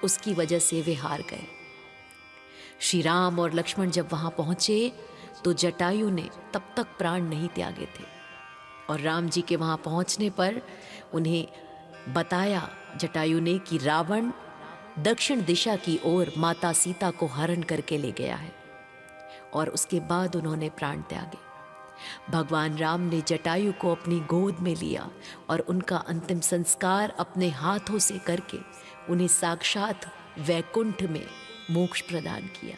उसकी वजह से वे हार गए। श्री राम और लक्ष्मण जब वहां पहुंचे तो जटायु ने तब तक प्राण नहीं त्यागे थे, और राम जी के वहां पहुंचने पर उन्हें बताया जटायु ने कि रावण दक्षिण दिशा की ओर माता सीता को हरण करके ले गया है, और उसके बाद उन्होंने प्राण त्यागे। भगवान राम ने जटायु को अपनी गोद में लिया और उनका अंतिम संस्कार अपने हाथों से करके उन्हें साक्षात वैकुंठ में मोक्ष प्रदान किया।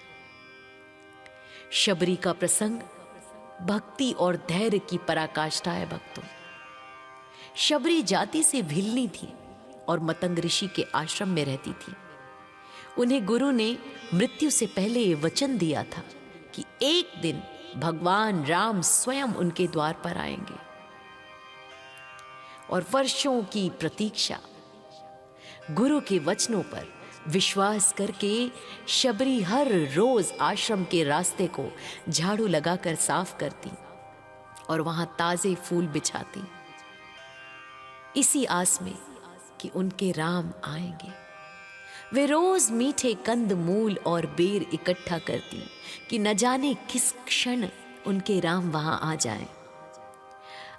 शबरी का प्रसंग भक्ति और धैर्य की पराकाष्ठा है भक्तों। शबरी जाति से भिल्ली थी और मतंग ऋषि के आश्रम में रहती थी। उन्हें गुरु ने मृत्यु से पहले ये वचन दिया था कि एक दिन भगवान राम स्वयं उनके द्वार पर आएंगे, और वर्षों की प्रतीक्षा, गुरु के वचनों पर विश्वास करके शबरी हर रोज आश्रम के रास्ते को झाड़ू लगाकर साफ करती और वहां ताजे फूल बिछाती, इसी आस में कि उनके राम आएंगे। वे रोज मीठे कंद मूल और बेर इकट्ठा करती कि न जाने किस क्षण उनके राम वहां आ जाएं।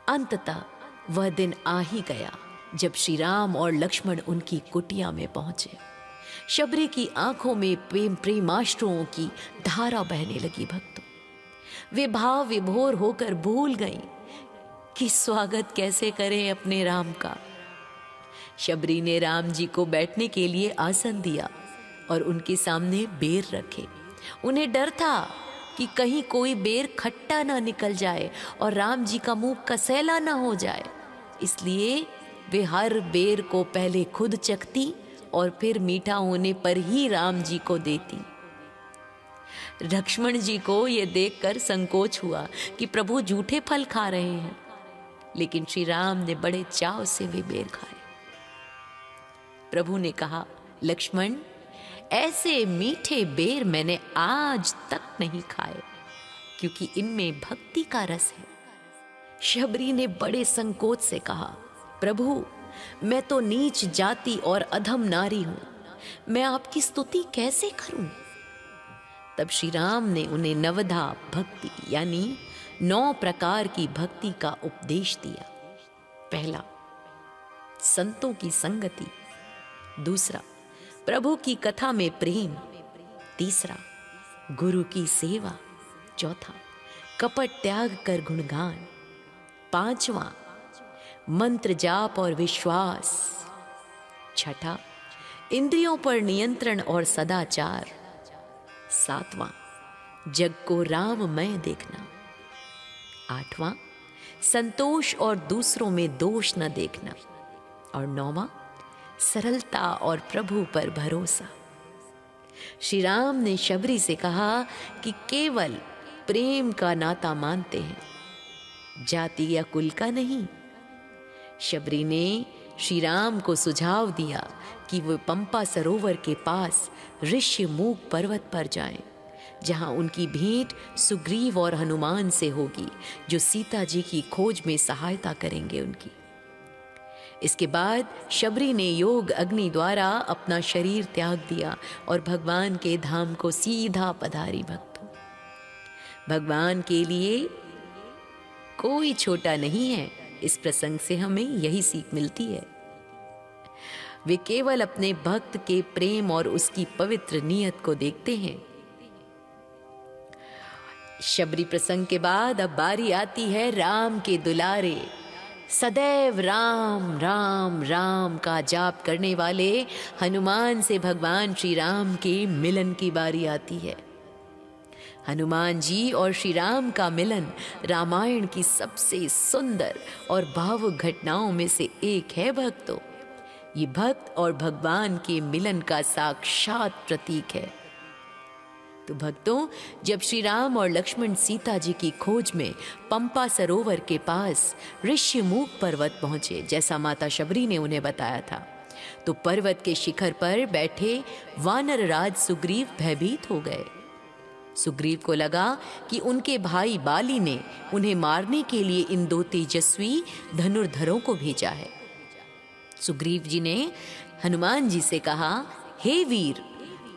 अंततः वह दिन आ ही गया जब श्री राम और लक्ष्मण उनकी कुटिया में पहुंचे। शबरी की आंखों में प्रेमाश्रुओं की धारा बहने लगी। भक्तों, वे भाव विभोर होकर भूल गईं कि स्वागत कैसे करें अपने राम का। शबरी ने राम जी को बैठने के लिए आसन दिया और उनके सामने बेर रखे। उन्हें डर था कि कहीं कोई बेर खट्टा ना निकल जाए और राम जी का मुंह कसैला ना हो जाए, इसलिए वे हर बेर को पहले खुद चखती और फिर मीठा होने पर ही राम जी को देती। लक्ष्मण जी को यह देखकर संकोच हुआ कि प्रभु जूठे फल खा रहे हैं, लेकिन श्री राम ने बड़े चाव से वे बेर खाए। प्रभु ने कहा, लक्ष्मण, ऐसे मीठे बेर मैंने आज तक नहीं खाए, क्योंकि इनमें भक्ति का रस है। शबरी ने बड़े संकोच से कहा, प्रभु, मैं तो नीच जाति और अधम नारी हूं, मैं आपकी स्तुति कैसे करूं? तब श्री राम ने उन्हें नवधा भक्ति यानी 9 प्रकार की भक्ति का उपदेश दिया। पहला, संतों की संगति। दूसरा, प्रभु की कथा में प्रेम। तीसरा, गुरु की सेवा। चौथा, कपट त्याग कर गुणगान। पांचवा, मंत्र जाप और विश्वास। छठा, इंद्रियों पर नियंत्रण और सदाचार। सातवां, जग को राममय देखना। आठवां, संतोष और दूसरों में दोष न देखना। और नौवां, सरलता और प्रभु पर भरोसा। श्री राम ने शबरी से कहा कि केवल प्रेम का नाता मानते हैं, जाति या कुल का नहीं। शबरी ने श्री राम को सुझाव दिया कि वे पंपा सरोवर के पास ऋष्यमूक पर्वत पर जाएं, जहां उनकी भेंट सुग्रीव और हनुमान से होगी, जो सीता जी की खोज में सहायता करेंगे उनकी। इसके बाद शबरी ने योग अग्नि द्वारा अपना शरीर त्याग दिया और भगवान के धाम को सीधा पधारी। भक्तों, भगवान के लिए कोई छोटा नहीं है। इस प्रसंग से हमें यही सीख मिलती है। वे केवल अपने भक्त के प्रेम और उसकी पवित्र नीयत को देखते हैं। शबरी प्रसंग के बाद अब बारी आती है राम के दुलारे, सदैव राम राम राम का जाप करने वाले हनुमान से भगवान श्री राम के मिलन की बारी आती है। हनुमान जी और श्री राम का मिलन रामायण की सबसे सुंदर और भावुक घटनाओं में से एक है। भक्तों, ये भक्त और भगवान के मिलन का साक्षात प्रतीक है। तो भक्तों, जब श्री राम और लक्ष्मण सीता जी की खोज में पंपा सरोवर के पास ऋष्यमूक पर्वत पहुंचे, जैसा माता शबरी ने उन्हें बताया था, तो पर्वत के शिखर पर बैठे वानर राज सुग्रीव भयभीत हो गए। सुग्रीव को लगा कि उनके भाई बाली ने उन्हें मारने के लिए इन 2 तेजस्वी धनुर्धरों को भेजा है। सुग्रीव जी ने हनुमान जी से कहा, हे वीर,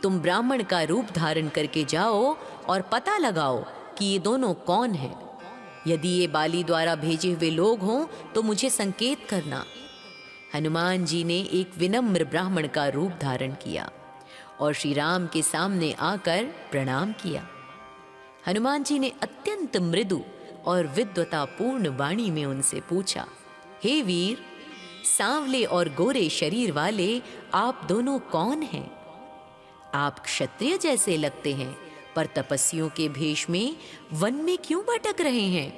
तुम ब्राह्मण का रूप धारण करके जाओ और पता लगाओ कि ये दोनों कौन हैं। यदि ये बाली द्वारा भेजे हुए लोग हों तो मुझे संकेत करना। हनुमान जी ने एक विनम्र ब्राह्मण का रूप धारण किया और श्री राम के सामने आकर प्रणाम किया। हनुमान जी ने अत्यंत मृदु और विद्वतापूर्ण वाणी में उनसे पूछा, हे वीर, सांवले और गोरे शरीर वाले आप दोनों कौन हैं? आप क्षत्रिय जैसे लगते हैं, पर तपस्वियों के भेष में वन में क्यों भटक रहे हैं?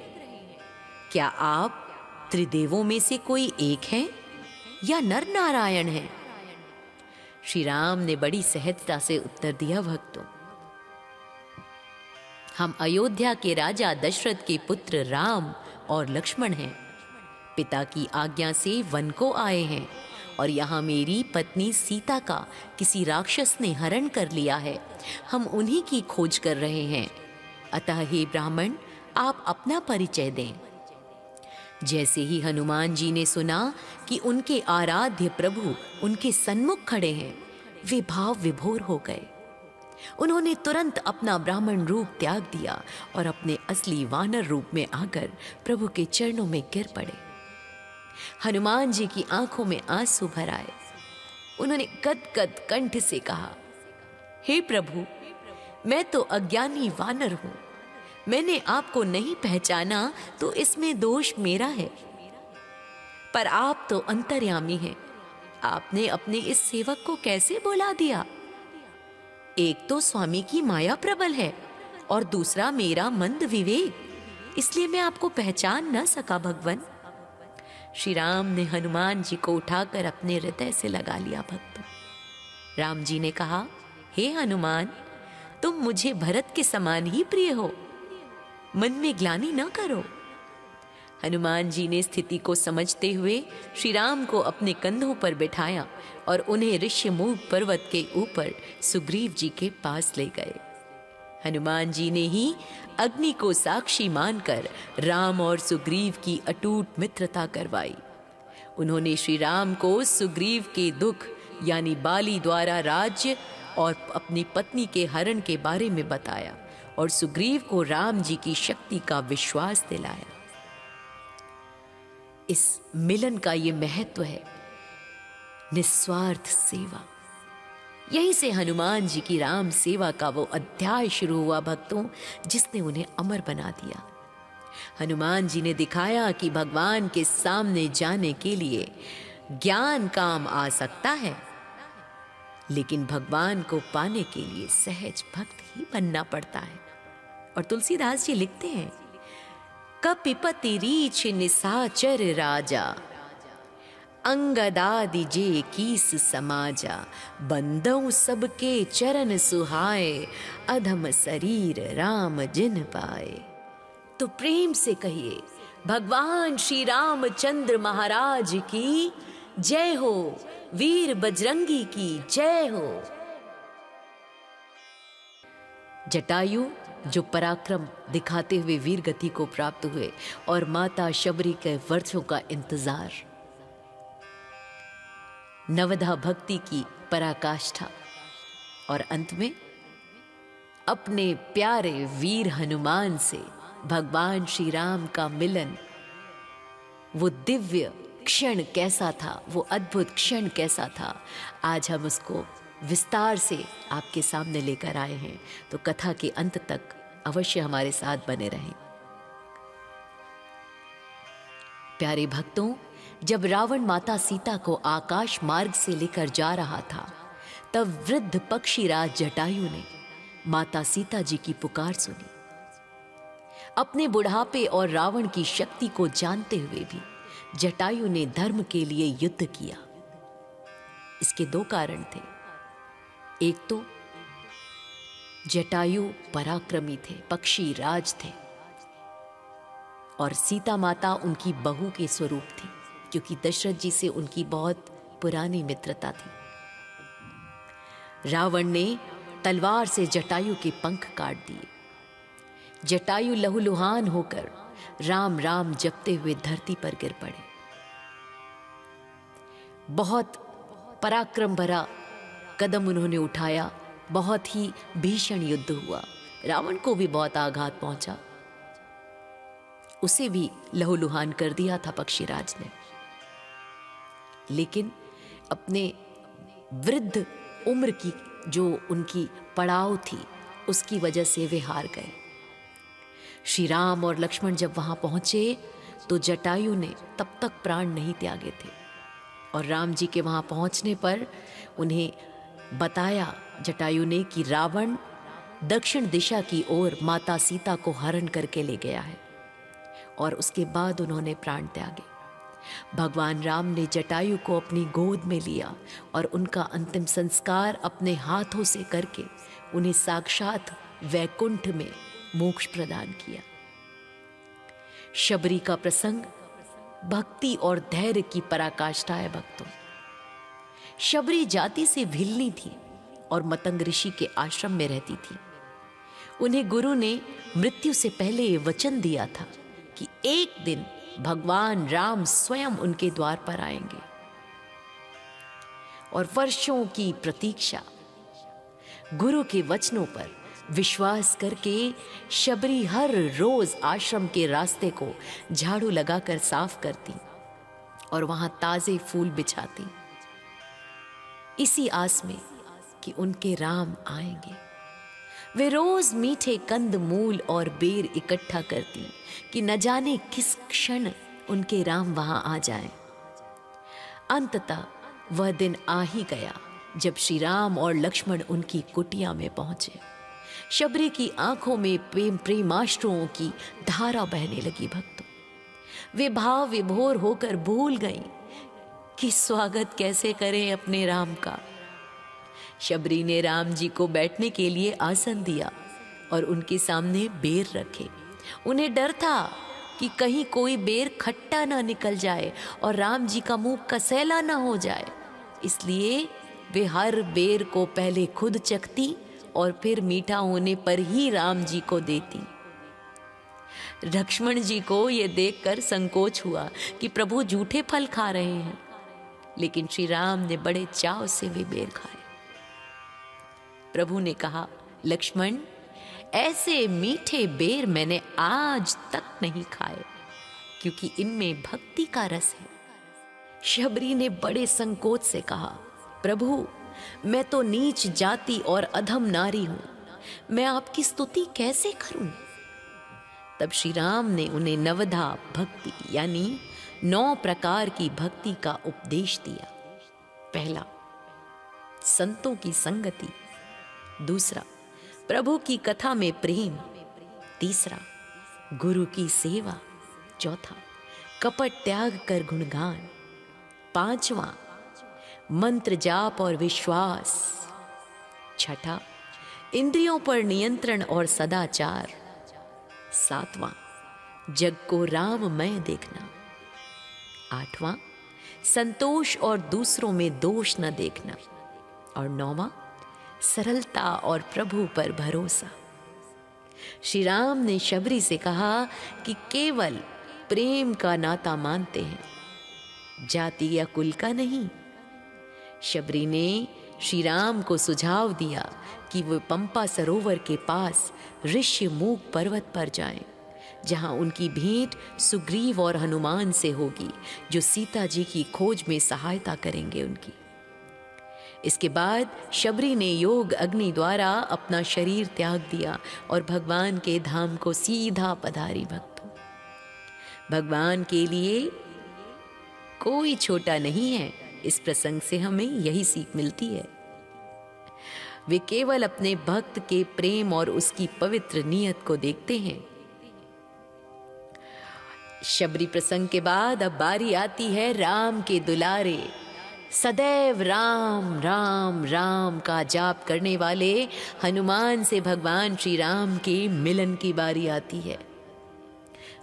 क्या आप त्रिदेवों में से कोई एक हैं या नर नारायण हैं? श्री राम ने बड़ी सहजता से उत्तर दिया, भक्तों, हम अयोध्या के राजा दशरथ के पुत्र राम और लक्ष्मण हैं। पिता की आज्ञा से वन को आए हैं और यहाँ मेरी पत्नी सीता का किसी राक्षस ने हरण कर लिया है। हम उन्हीं की खोज कर रहे हैं। अतः हे ब्राह्मण, आप अपना परिचय दें। जैसे ही हनुमान जी ने सुना कि उनके आराध्य प्रभु उनके सन्मुख खड़े हैं, वे भाव विभोर हो गए। उन्होंने तुरंत अपना ब्राह्मण रूप त्याग दिया और अपने असली वानर रूप में आकर प्रभु के चरणों में गिर पड़े। हनुमान जी की आंखों में आंसू भर आए। उन्होंने गदगद कंठ से कहा, हे प्रभु, मैं तो अज्ञानी वानर हूं। मैंने आपको नहीं पहचाना तो इसमें दोष मेरा है, पर आप तो अंतर्यामी हैं। आपने अपने इस सेवक को कैसे बुला दिया? एक तो स्वामी की माया प्रबल है और दूसरा मेरा मंद विवेक, इसलिए मैं आपको पहचान न सका भगवन। श्री राम ने हनुमान जी को उठाकर अपने हृदय से लगा लिया। भक्तों, राम जी ने कहा, हे हनुमान, तुम मुझे भरत के समान ही प्रिय हो, मन में ग्लानि न करो। हनुमान जी ने स्थिति को समझते हुए श्री राम को अपने कंधों पर बिठाया और उन्हें ऋष्यमूक पर्वत के ऊपर सुग्रीव जी के पास ले गए। हनुमान जी ने ही अग्नि को साक्षी मानकर राम और सुग्रीव की अटूट मित्रता करवाई। उन्होंने श्री राम को सुग्रीव के दुख यानी बाली द्वारा राज्य और अपनी पत्नी के हरण के बारे में बताया और सुग्रीव को राम जी की शक्ति का विश्वास दिलाया। इस मिलन का ये महत्व है, निस्वार्थ सेवा। यहीं से हनुमान जी की राम सेवा का वो अध्याय शुरू हुआ भक्तों, जिसने उन्हें अमर बना दिया। हनुमान जी ने दिखाया कि भगवान के सामने जाने के लिए ज्ञान काम आ सकता है, लेकिन भगवान को पाने के लिए सहज भक्त ही बनना पड़ता है। और तुलसीदास जी लिखते हैं, कपिपति रीछ निसाचर राजा, अंगदादि जे कीस समाजा, बंदौ सबके चरण सुहाए, अधम शरीर राम जिन पाए। तो प्रेम से कहिए, भगवान श्री रामचंद्र महाराज की जय हो, वीर बजरंगी की जय हो। जटायु जो पराक्रम दिखाते हुए वीर गति को प्राप्त हुए और माता शबरी के वर्षों का इंतजार, नवधा भक्ति की पराकाष्ठा और अंत में अपने प्यारे वीर हनुमान से भगवान श्री राम का मिलन। वो दिव्य क्षण कैसा था, वो अद्भुत क्षण कैसा था, आज हम उसको विस्तार से आपके सामने लेकर आए हैं। तो कथा के अंत तक अवश्य हमारे साथ बने रहें। प्यारे भक्तों, जब रावण माता सीता को आकाश मार्ग से लेकर जा रहा था, तब वृद्ध पक्षीराज जटायु ने माता सीता जी की पुकार सुनी। अपने बुढ़ापे और रावण की शक्ति को जानते हुए भी जटायु ने धर्म के लिए युद्ध किया। इसके दो कारण थे। एक तो जटायु पराक्रमी थे, पक्षी राज थे, और सीता माता उनकी बहू के स्वरूप थी, क्योंकि दशरथ जी से उनकी बहुत पुरानी मित्रता थी। रावण ने तलवार से जटायु के पंख काट दिए। जटायु लहूलुहान होकर राम राम जपते हुए धरती पर गिर पड़े। बहुत पराक्रम भरा कदम उन्होंने उठाया, बहुत ही भीषण युद्ध हुआ। रावण को भी बहुत आघात पहुंचा, उसे भी लहूलुहान कर दिया था पक्षीराज ने। लेकिन अपने वृद्ध उम्र की जो उनकी पड़ाव थी, उसकी वजह से वे हार गए। श्री राम और लक्ष्मण जब वहां पहुंचे तो जटायु ने तब तक प्राण नहीं त्यागे थे, और राम जी के वहां पहुंचने पर उन्हें बताया जटायु ने कि रावण दक्षिण दिशा की ओर माता सीता को हरण करके ले गया है, और उसके बाद उन्होंने प्राण त्यागे। भगवान राम ने जटायु को अपनी गोद में लिया और उनका अंतिम संस्कार अपने हाथों से करके उन्हें साक्षात वैकुंठ में मोक्ष प्रदान किया। शबरी का प्रसंग भक्ति और धैर्य की पराकाष्ठा है भक्तों। शबरी जाति से भिल्ली थी और मतंग ऋषि के आश्रम में रहती थी। उन्हें गुरु ने मृत्यु से पहले ये वचन दिया था कि एक दिन भगवान राम स्वयं उनके द्वार पर आएंगे, और वर्षों की प्रतीक्षा, गुरु के वचनों पर विश्वास करके शबरी हर रोज आश्रम के रास्ते को झाड़ू लगाकर साफ करती और वहां ताजे फूल बिछाती, इसी आस में कि उनके राम आएंगे। वे रोज मीठे कंद मूल और बेर इकट्ठा करती कि न जाने किस क्षण उनके राम वहां आ जाएं। अंततः वह दिन आ ही गया जब श्री राम और लक्ष्मण उनकी कुटिया में पहुंचे। शबरी की आंखों में प्रेमाश्रुओं की धारा बहने लगी। भक्तों, वे भाव विभोर होकर भूल गईं कि स्वागत कैसे करें अपने राम का। शबरी ने राम जी को बैठने के लिए आसन दिया और उनके सामने बेर रखे। उन्हें डर था कि कहीं कोई बेर खट्टा ना निकल जाए और राम जी का मुंह कसैला ना हो जाए, इसलिए वे हर बेर को पहले खुद चखती और फिर मीठा होने पर ही राम जी को देती। लक्ष्मण जी को यह देखकर संकोच हुआ कि प्रभु झूठे फल खा रहे हैं, लेकिन श्री राम ने बड़े चाव से वे बेर खाए। प्रभु ने कहा, लक्ष्मण, ऐसे मीठे बेर मैंने आज तक नहीं खाए, क्योंकि इनमें भक्ति का रस है। शबरी ने बड़े संकोच से कहा, प्रभु, मैं तो नीच जाति और अधम नारी हूं, मैं आपकी स्तुति कैसे करूं? तब श्री राम ने उन्हें नवधा भक्ति यानी 9 प्रकार की भक्ति का उपदेश दिया। पहला, संतों की संगति। दूसरा, प्रभु की कथा में प्रेम। तीसरा, गुरु की सेवा। चौथा, कपट त्याग कर गुणगान। पांचवा, मंत्र जाप और विश्वास। छठा, इंद्रियों पर नियंत्रण और सदाचार। सातवां, जग को राममय देखना। आठवां, संतोष और दूसरों में दोष न देखना। और 9वां, सरलता और प्रभु पर भरोसा। श्री राम ने शबरी से कहा कि केवल प्रेम का नाता मानते हैं, जाति या कुल का नहीं। शबरी ने श्री राम को सुझाव दिया कि वे पंपा सरोवर के पास ऋष्यमूक पर्वत पर जाएं, जहां उनकी भेंट सुग्रीव और हनुमान से होगी, जो सीता जी की खोज में सहायता करेंगे उनकी। इसके बाद शबरी ने योग अग्नि द्वारा अपना शरीर त्याग दिया और भगवान के धाम को सीधा पधारी। भक्तों, भगवान के लिए कोई छोटा नहीं है। इस प्रसंग से हमें यही सीख मिलती है। वे केवल अपने भक्त के प्रेम और उसकी पवित्र नियत को देखते हैं। शबरी प्रसंग के बाद अब बारी आती है राम के दुलारे, सदैव राम राम राम का जाप करने वाले हनुमान से भगवान श्री राम के मिलन की बारी आती है।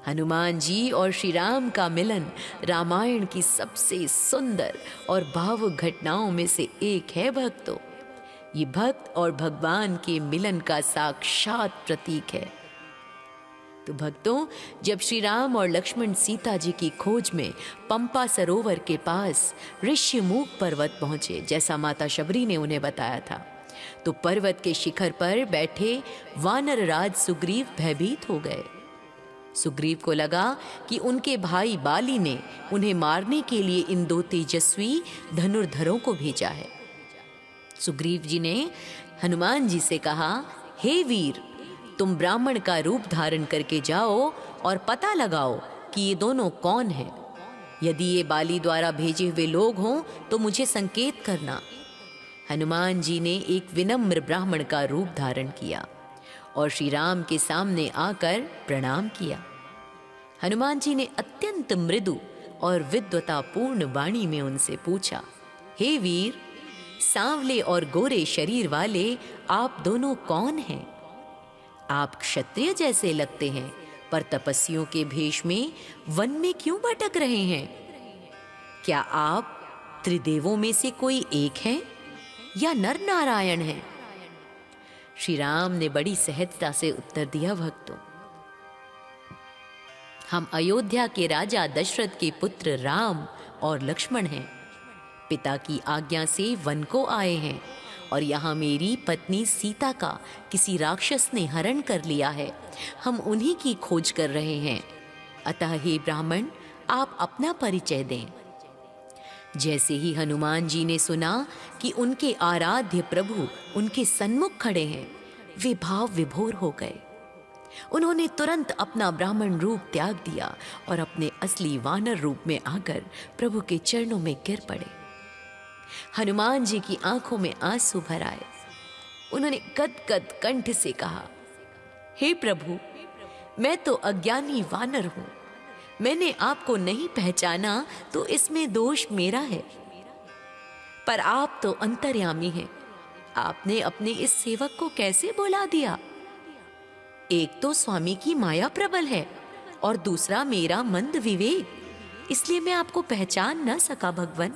हनुमान जी और श्री राम का मिलन रामायण की सबसे सुंदर और भावुक घटनाओं में से एक है। भक्तों, ये भक्त और भगवान के मिलन का साक्षात प्रतीक है। तो भक्तों, जब श्री राम और लक्ष्मण सीता जी की खोज में पंपा सरोवर के पास ऋष्यमूक पर्वत पहुंचे, जैसा माता शबरी ने उन्हें बताया था, तो पर्वत के शिखर पर बैठे वानर राज सुग्रीव भयभीत हो गए। सुग्रीव को लगा कि उनके भाई बाली ने उन्हें मारने के लिए इन 2 तेजस्वी धनुर्धरों को भेजा है। सुग्रीव जी ने हनुमान जी से कहा, हे वीर, तुम ब्राह्मण का रूप धारण करके जाओ और पता लगाओ कि ये दोनों कौन हैं। यदि ये बाली द्वारा भेजे हुए लोग हों तो मुझे संकेत करना। हनुमान जी ने एक विनम्र ब्राह्मण का रूप धारण किया और श्री राम के सामने आकर प्रणाम किया। हनुमान जी ने अत्यंत मृदु और विद्वतापूर्ण वाणी में उनसे पूछा, हे वीर, सांवले और गोरे शरीर वाले आप दोनों कौन हैं? आप क्षत्रिय जैसे लगते हैं, पर तपस्वियों के भेष में वन में क्यों भटक रहे हैं? क्या आप त्रिदेवों में से कोई एक हैं या नर नारायण हैं? श्री राम ने बड़ी सहजता से उत्तर दिया, भक्तों, हम अयोध्या के राजा दशरथ के पुत्र राम और लक्ष्मण हैं। पिता की आज्ञा से वन को आए हैं और यहाँ मेरी पत्नी सीता का किसी राक्षस ने हरण कर लिया है। हम उन्हीं की खोज कर रहे हैं। अतः हे ब्राह्मण, आप अपना परिचय दें। जैसे ही हनुमान जी ने सुना कि उनके आराध्य प्रभु उनके सन्मुख खड़े हैं, वे भाव विभोर हो गए। उन्होंने तुरंत अपना ब्राह्मण रूप त्याग दिया और अपने असली वानर रूप में आकर प्रभु के चरणों में गिर पड़े। हनुमान जी की आंखों में आंसू भर आए। उन्होंने गदगद कंठ से कहा, हे प्रभु, मैं तो अज्ञानी वानर हूं। मैंने आपको नहीं पहचाना तो इसमें दोष मेरा है, पर आप तो अंतर्यामी हैं। आपने अपने इस सेवक को कैसे बुला दिया? एक तो स्वामी की माया प्रबल है और दूसरा मेरा मंद विवेक, इसलिए मैं आपको पहचान न सका भगवन।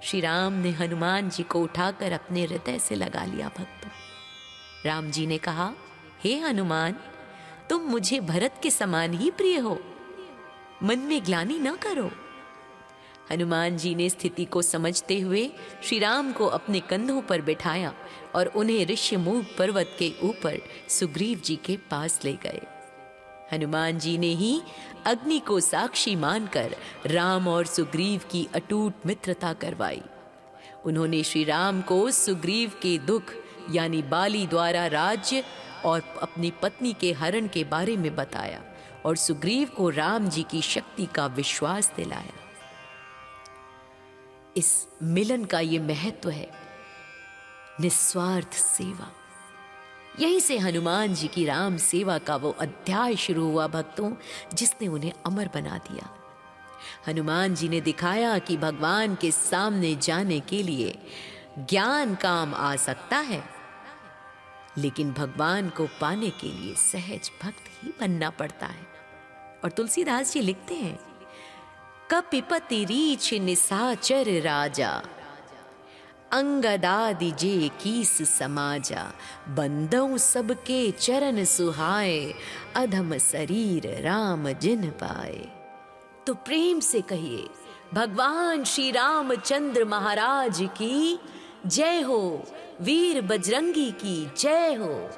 श्री राम ने हनुमान जी को उठाकर अपने हृदय से लगा लिया। भक्तों, राम जी ने कहा, हे हनुमान, तुम मुझे भरत के समान ही प्रिय हो, मन में ग्लानि न करो। हनुमान जी ने स्थिति को समझते हुए श्री राम को अपने कंधों पर बिठाया और उन्हें ऋष्यमूक पर्वत के ऊपर सुग्रीव जी के पास ले गए। हनुमान जी ने ही अग्नि को साक्षी मानकर राम और सुग्रीव की अटूट मित्रता करवाई। उन्होंने श्री राम को सुग्रीव के दुख यानी बाली द्वारा राज्य और अपनी पत्नी के हरण के बारे में बताया और सुग्रीव को राम जी की शक्ति का विश्वास दिलाया। इस मिलन का ये महत्व है, निस्वार्थ सेवा। यहीं से हनुमान जी की राम सेवा का वो अध्याय शुरू हुआ भक्तों, जिसने उन्हें अमर बना दिया। हनुमान जी ने दिखाया कि भगवान के सामने जाने के लिए ज्ञान काम आ सकता है, लेकिन भगवान को पाने के लिए सहज भक्त ही बनना पड़ता है। और तुलसीदास जी लिखते हैं, कपिपति रीछ निसाचर राजा, अंगदादि जे कीस समाजा, बंदौ सबके चरण सुहाए, अधम शरीर राम जिन पाए। तो प्रेम से कहिए, भगवान श्री रामचंद्र महाराज की जय हो, वीर बजरंगी की जय हो।